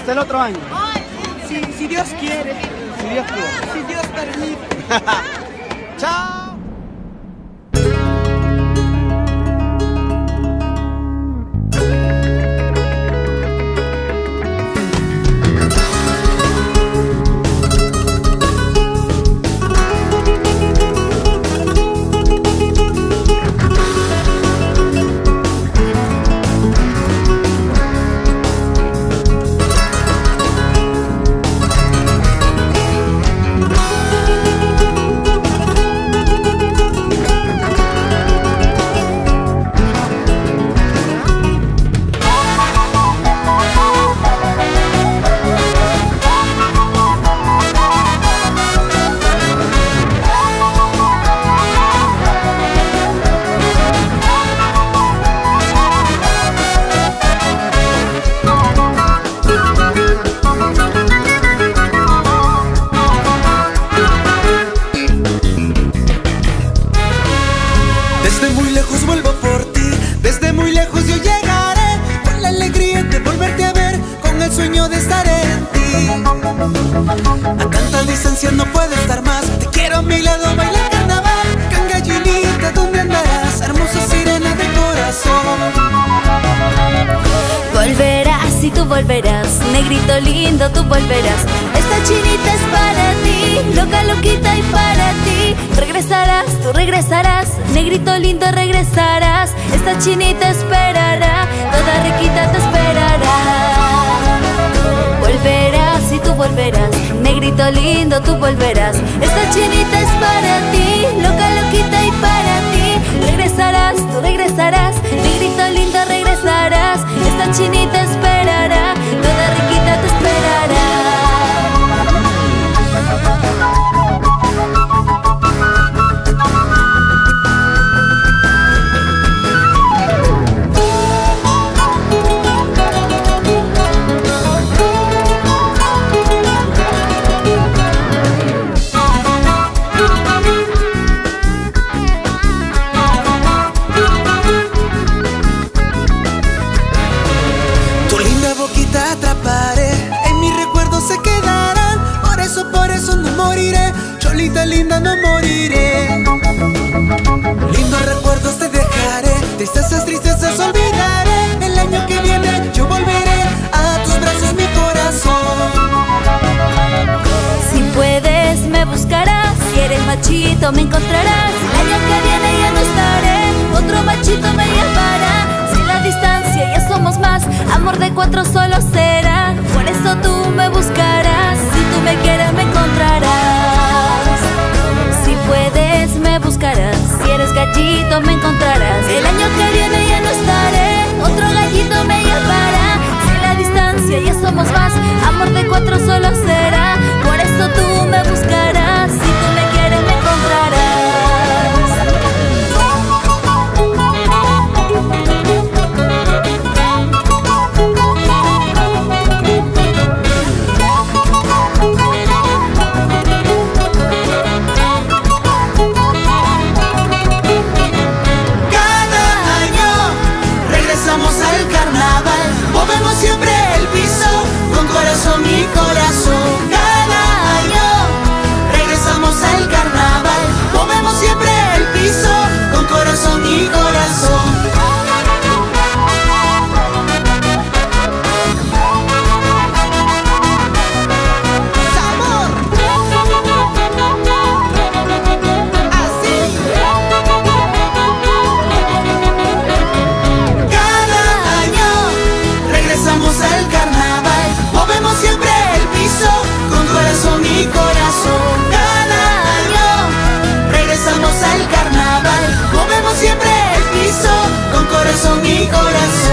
Hasta el otro año. Si Dios quiere. Si Dios quiere. Si Dios permite. ¡Chao! Desde muy lejos vuelvo por ti, desde muy lejos yo llegaré, con la alegría de volverte a ver, con el sueño de estar en ti. A tanta distancia no puedo estar más, te quiero a mi lado, bailar carnaval. Can gallinita, ¿dónde andarás? Hermosa sirena de corazón. Volverás y tú volverás, negrito lindo, tú volverás. Esta chinita es para ti, loca, loquita y para ti. Regresarás, tú regresarás, negrito lindo regresarás. Esta chinita esperará, toda riquita te esperará. Volverás y tú volverás, negrito lindo, tú volverás. Esta chinita es para ti, loca, loquita y para ti. Regresarás, tú regresarás, negrito lindo regresarás. Esta chinita esperará, toda riquita te esperará. Atraparé, en mis recuerdos se quedarán. Por eso no moriré, cholita linda no moriré. Lindos recuerdos te dejaré, tristezas olvidaré. El año que viene yo volveré a tus brazos, mi corazón. Si puedes me buscarás, si eres machito me encontrarás. El año que viene ya no estaré, otro machito me llevará. Si la distancia ya somos más, amor de cuatro solo será. Por eso tú me buscarás, si tú me quieres me encontrarás. Si puedes me buscarás, si eres gallito me encontrarás. El año que viene ya no estaré, otro gallito me llevará. Si la distancia ya somos más, amor de cuatro solo será. Por eso tú me buscarás, si tú me quieres me encontrarás. Al carnaval, movemos siempre el piso, con corazón y corazón. Cada año regresamos al carnaval, movemos siempre el piso, con corazón y corazón. Al carnaval, movemos siempre el piso, con corazón y corazón. Cada año regresamos al carnaval, movemos siempre el piso, con corazón y corazón.